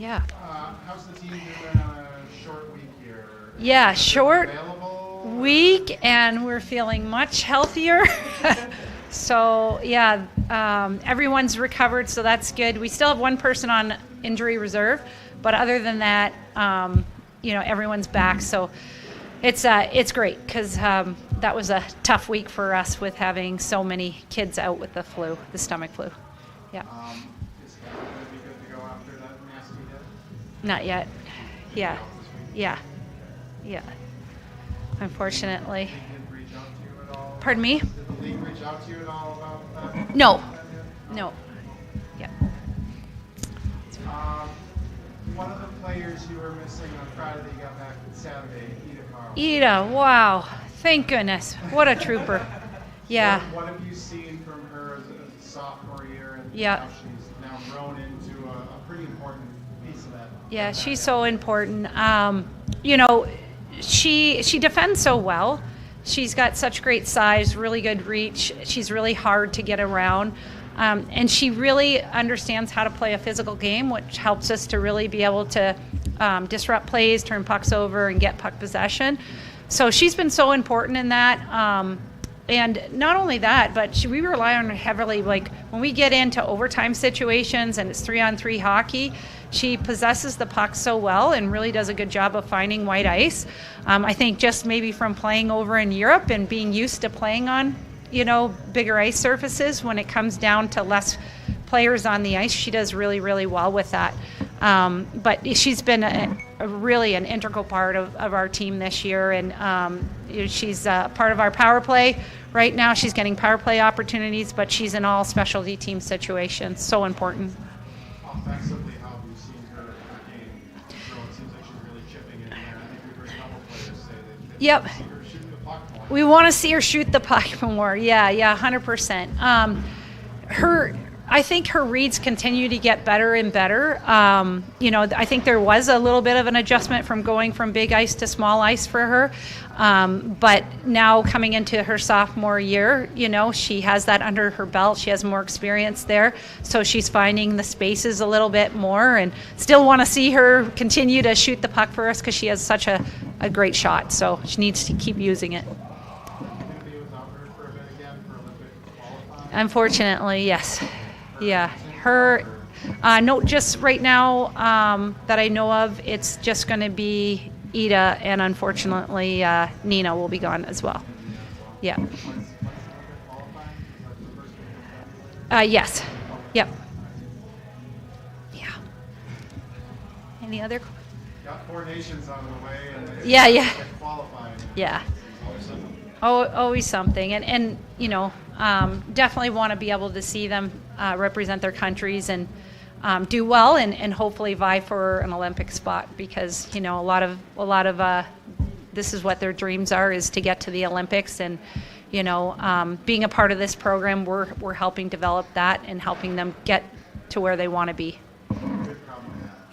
Yeah. How's the team doing on a short week here? Yeah, short Available? week, and we're feeling much healthier. So, yeah, everyone's recovered, so that's good. We still have one person on injury reserve, but other than that, everyone's back. So it's great because that was a tough week for us with having so many kids out with the flu, the stomach flu. Yeah. Is it going to be good to go after that nasty hit? Not yet. Yeah. Yeah. Yeah. Unfortunately. Did the league reach out to you at all? Pardon me? Did the league reach out to you at all about that? No. No. Yeah. One of the players you were missing on Friday, you got back Saturday, Ida Carl. Ida, wow. Thank goodness. What a trooper. Yeah. What have you seen from her as a sophomore year and Yeah. how she's now grown into a pretty important piece of that? Yeah, she's so important. She defends so well. She's got such great size, really good reach. She's really hard to get around. And she really understands how to play a physical game, which helps us to really be able to disrupt plays, turn pucks over, and get puck possession. So she's been so important in that. And not only that, but we rely on her heavily. Like when we get into overtime situations and it's 3-on-3 hockey, she possesses the puck so well and really does a good job of finding white ice. I think just maybe from playing over in Europe and being used to playing on, bigger ice surfaces, when it comes down to less players on the ice, she does really, really well with that. But she's been really an integral part of our team this year, and she's part of our power play. Right now she's getting power play opportunities, but she's in all specialty team situations. So important. Offensively, how have you seen her game grow? It seems like she's really chipping in there. I think we've heard a couple players say that Yep. see her shooting the puck more. We want to see her shoot the puck more. Yeah, 100%. I think her reads continue to get better and better. I think there was a little bit of an adjustment from going from big ice to small ice for her. But now coming into her sophomore year, she has that under her belt. She has more experience there. So she's finding the spaces a little bit more, and still want to see her continue to shoot the puck for us because she has such a great shot. So she needs to keep using it. UMD was out there for a bit again for Olympic qualifying. Unfortunately, yes. Yeah, her, no, just right now that I know of, it's just going to be Ida, and unfortunately Nina will be gone as well. Yeah. Yes. Yep. Yeah. Any other? Got 4 nations on the way. And Yeah. Qualifying. Yeah. Oh, always something, and definitely want to be able to see them represent their countries and do well, and hopefully vie for an Olympic spot, because a lot of this is what their dreams are, is to get to the Olympics, and being a part of this program, we're helping develop that and helping them get to where they want to be.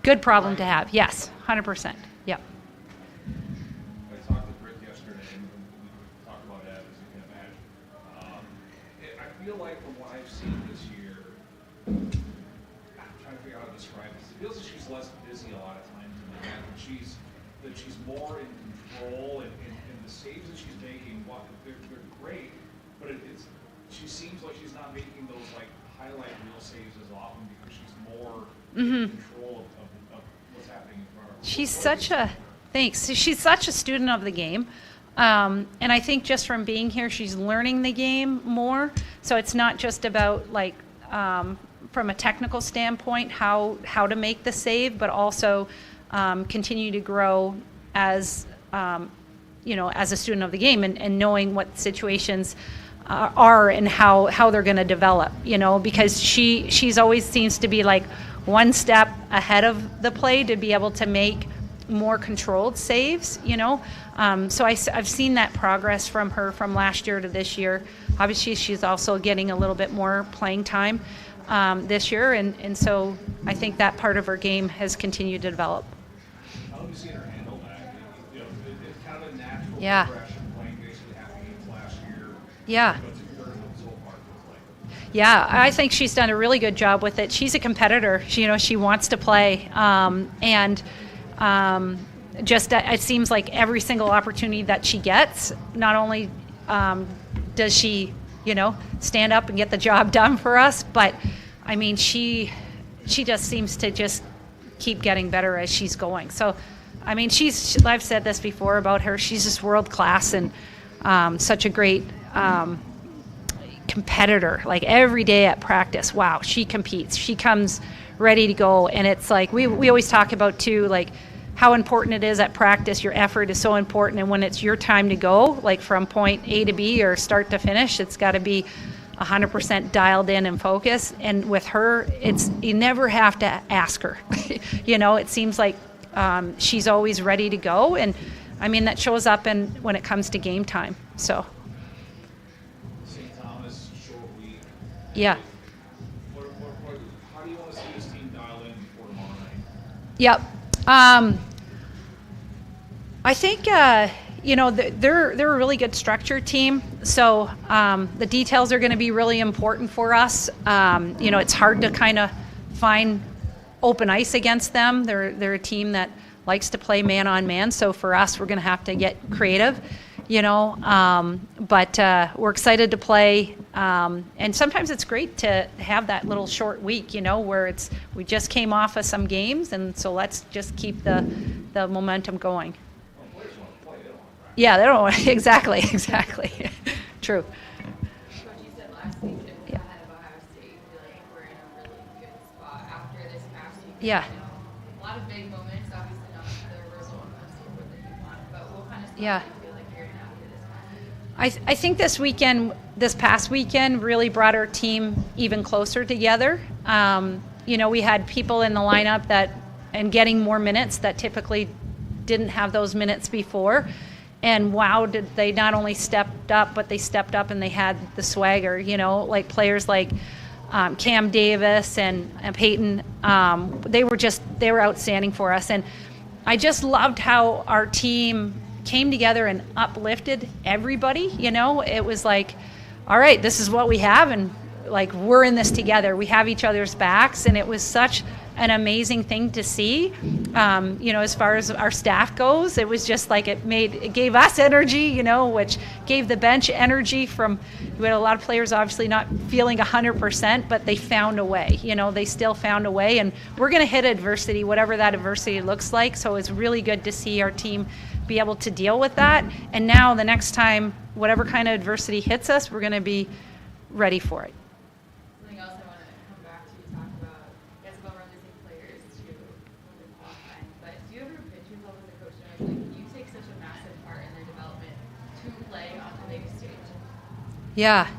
Good problem to have. Yes, 100%. Yep. I talked with Rick yesterday, and we talked about that, as you can imagine. I feel like from what I've seen this year, I'm trying to figure out how to describe this. It feels like she's less busy a lot of times in the net, that she's more in control, and the saves that she's making, they're great, but she seems like she's not making those like highlight reel saves as often because she's more in control of what's happening in front of her. She's such a student of the game. And I think just from being here, she's learning the game more. So it's not just about from a technical standpoint, how to make the save, but also continue to grow as as a student of the game, and knowing what situations are and how they're going to develop. Because she's always seems to be like one step ahead of the play to be able to make more controlled saves, So I've seen that progress from her from last year to this year. Obviously, she's also getting a little bit more playing time this year, and so I think that part of her game has continued to develop. How have you seen her handle that? It's kind of a natural Yeah. progression, playing basically half the games last year. Yeah. But it's so far, it's like Yeah, I think she's done a really good job with it. She's a competitor. She wants to play, and just it seems like every single opportunity that she gets, not only does she, stand up and get the job done for us, but I mean, she just seems to just keep getting better as she's going. So, I mean, I've said this before about her. She's just world class and such a great competitor. Like every day at practice, wow, she competes. She comes ready to go, and it's like we always talk about too, like how important it is at practice. Your effort is so important, and when it's your time to go, like from point A to B or start to finish, it's got to be 100% dialed in and focused. And with her, you never have to ask her. It seems like she's always ready to go, and I mean that shows up when it comes to game time. So. St. Thomas, short week. Yeah. How do you want to see this team dial in before tomorrow night? Yep. I think they're a really good structured team. So the details are going to be really important for us. It's hard to kind of find open ice against them. They're a team that likes to play man on man. So for us, we're going to have to get creative. But we're excited to play. And sometimes it's great to have that little short week, where we just came off of some games, and so let's just keep the momentum going. Yeah, they don't want exactly. True. Coach, you said last week that ahead of Ohio State, you feel like we're in a really good spot after this past week. Yeah. A lot of big moments, obviously not the result on the score that you want, but what kind of stuff do Yeah. you feel like you're in after this past week? I think this past weekend really brought our team even closer together. We had people in the lineup and getting more minutes that typically didn't have those minutes before. And wow, did they not only stepped up, but they stepped up and they had the swagger, like players like Cam Davis and Peyton. They were outstanding for us. And I just loved how our team came together and uplifted everybody. It was like, all right, this is what we have, and like we're in this together. We have each other's backs, and it was such an amazing thing to see. As far as our staff goes, it was just like it gave us energy, which gave the bench energy. We had a lot of players obviously not feeling 100%, but they found a way. They still found a way, and we're going to hit adversity, whatever that adversity looks like. So it's really good to see our team be able to deal with that. And now the next time, whatever kind of adversity hits us, we're going to be ready for it. Something else I want to come back to talk about, I guess about releasing players to the offense, but do you ever pitch yourself as a coach knowing like you take such a massive part in their development to play on the biggest stage? Yeah.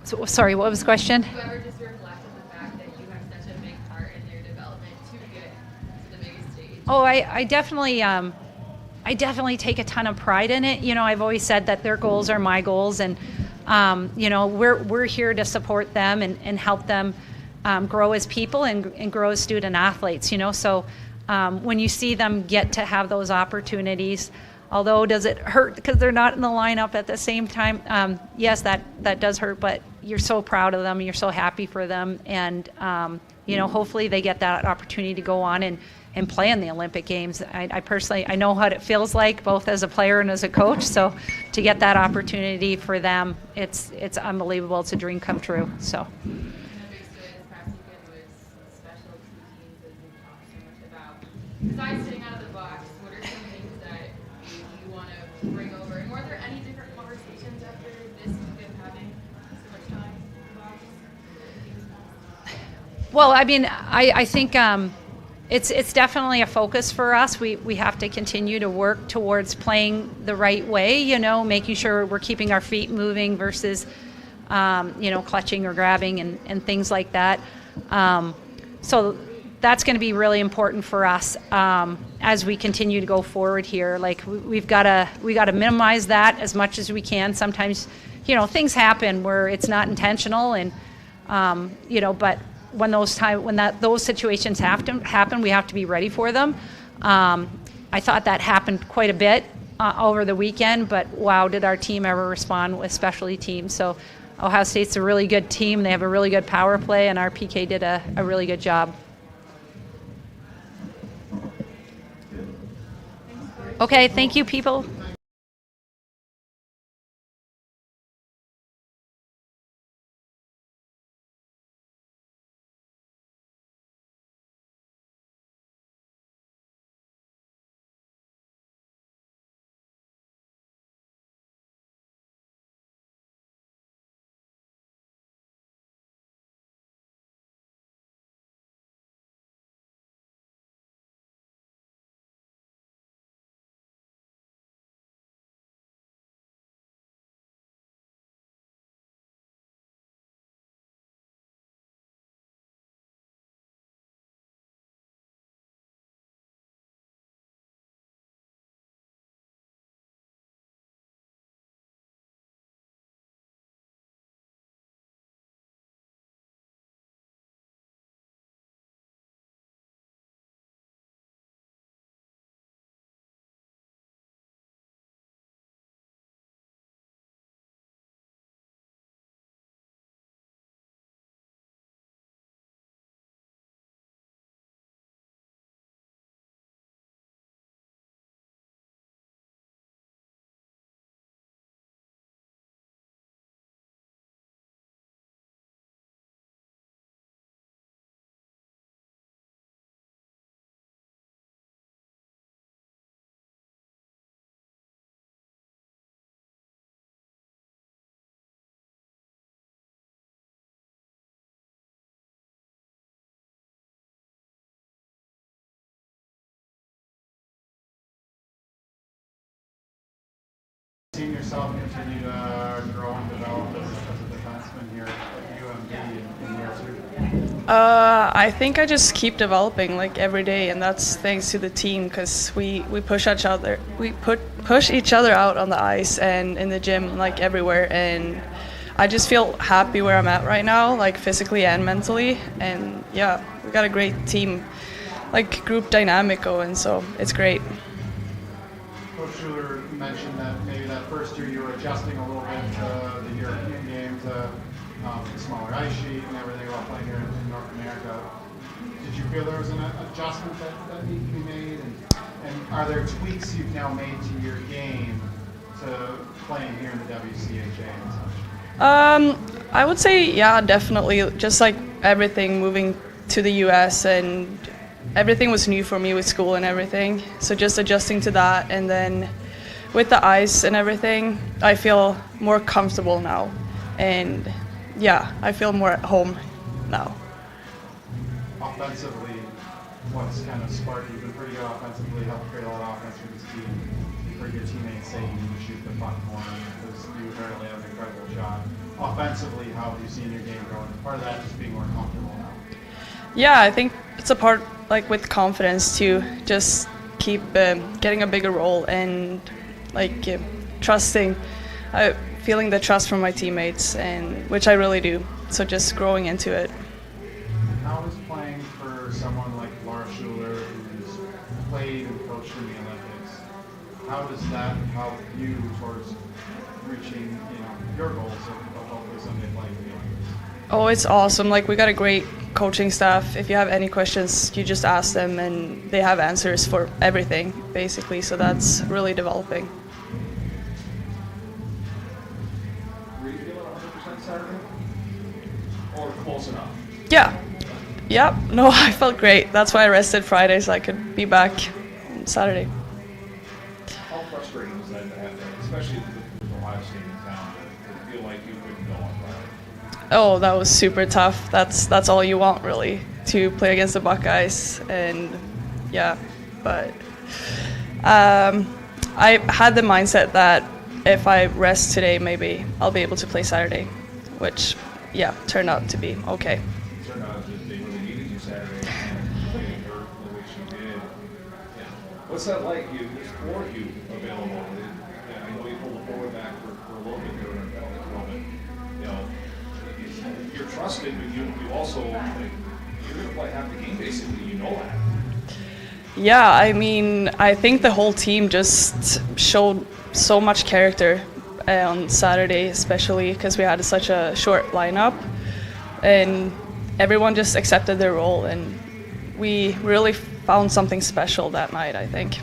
So, sorry, what was the question? Do you ever just reflect on the fact that you have such a big part in their development to get to the biggest stage? Oh, I definitely take a ton of pride in it. I've always said that their goals are my goals, and we're here to support them and help them grow as people and grow as student athletes. So when you see them get to have those opportunities, although does it hurt because they're not in the lineup at the same time? Yes, that does hurt, but you're so proud of them, you're so happy for them, and hopefully they get that opportunity to go on and play in the Olympic Games. I personally, I know what it feels like, both as a player and as a coach. So to get that opportunity for them, it's unbelievable. It's a dream come true. So. And the big story this past weekend was special teams, as we've talked so much about. Besides sitting out of the box, what are some things that you want to bring over? And were there any different conversations after this weekend having so much time in the box? Well, I mean, I think it's definitely a focus for us. We have to continue to work towards playing the right way, making sure we're keeping our feet moving versus, clutching or grabbing and things like that. So that's going to be really important for us as we continue to go forward here. Like we got to minimize that as much as we can. Sometimes, things happen where it's not intentional, and but when those situations have to happen, we have to be ready for them. I thought that happened quite a bit over the weekend, but wow, did our team ever respond with specialty teams. So Ohio State's a really good team. They have a really good power play, and our PK did a really good job. Okay, thank you, people. Seeing yourself continue to grow and develop as a defenseman here at UMD in year 2? I think I just keep developing like every day, and that's thanks to the team because we push each other. Push each other out on the ice and in the gym, like everywhere. And I just feel happy where I'm at right now, like physically and mentally. And yeah, we got a great team, like group dynamic going, so it's great. Coach Schuler mentioned that maybe that first year you were adjusting a little bit to the European game, to the smaller ice sheet and everything while playing here in North America. Did you feel there was an adjustment that needed to be made? And are there tweaks you've now made to your game to playing here in the WCHA and such? I would say, yeah, definitely. Just like everything, moving to the US, and everything was new for me with school and everything. So just adjusting to that, and then with the ice and everything, I feel more comfortable now. And yeah, I feel more at home now. Offensively, what's kind of sparked? You've been pretty good offensively, helped create a lot of offense for this team. You've heard your teammates say you need to shoot the puck more because you apparently have an incredible shot. Offensively, how have you seen your game growing? Part of that just being more comfortable now. Yeah, I think it's a part like with confidence to just keep getting a bigger role and like trusting, feeling the trust from my teammates, and which I really do. So just growing into it. How is playing for someone like Laura Schuler, who's played and coached in the Olympics, how does that help you towards reaching, your goals of hopefully someday playing in the Olympics? Oh, it's awesome. Like, we got a great coaching staff. If you have any questions, you just ask them, and they have answers for everything, basically. So that's really developing. Were you feeling 100% Saturday? Or close enough? Yeah. Yep. No, I felt great. That's why I rested Friday so I could be back on Saturday. How frustrating was that to have that, especially with Ohio State in town, to feel like you couldn't go on Friday? Oh, that was super tough. That's all you want, really, to play against the Buckeyes. And yeah, but I had the mindset that if I rest today, maybe I'll be able to play Saturday, which, yeah, turned out to be okay. Turned out that they really needed you Saturday, and getting hurt the way she did. Yeah. What's that like? There's four of you available. Yeah, I know you pulled the forward back for a little bit there in our penalty but you're trusted, but you also, like, you're going to play half the game, basically. You know that. Yeah, I mean, I think the whole team just showed so much character on Saturday, especially because we had such a short lineup, and everyone just accepted their role, and we really found something special that night, I think.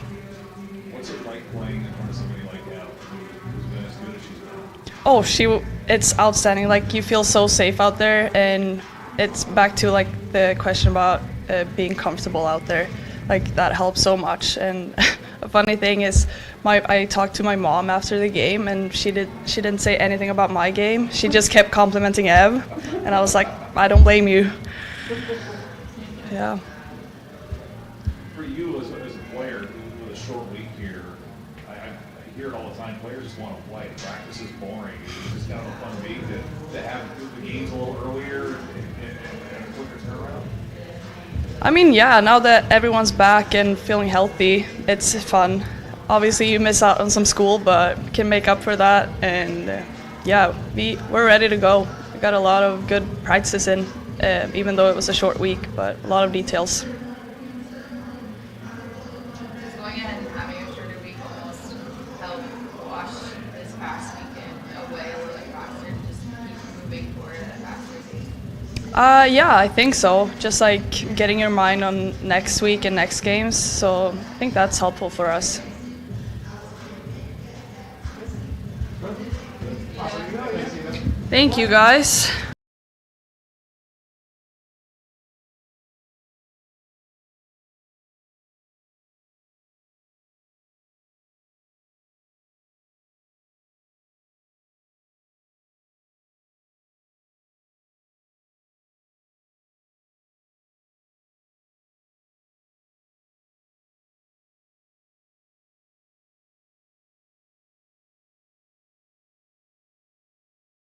What's it like playing in front of somebody like that who's been as good as she's been? Oh, it's outstanding. Like, you feel so safe out there, and it's back to like the question about being comfortable out there. Like, that helps so much. And a funny thing is, I talked to my mom after the game, and she didn't say anything about my game. She just kept complimenting Ev, and I was like, I don't blame you. Yeah. For you as a player with a short week here, I hear it all the time. Players just want to play. Practice is boring. It's just kind of a fun week to have the games a little earlier and a quicker turnaround. I mean, yeah, now that everyone's back and feeling healthy, it's fun. Obviously, you miss out on some school, but can make up for that. And yeah, we're ready to go. We got a lot of good practices in, even though it was a short week, but a lot of details. Just going ahead and having a shorter week almost helped wash this past weekend away a little bit faster and just keep moving forward at a faster pace. Yeah, I think so. Just like getting your mind on next week and next games. So I think that's helpful for us. Thank you, guys.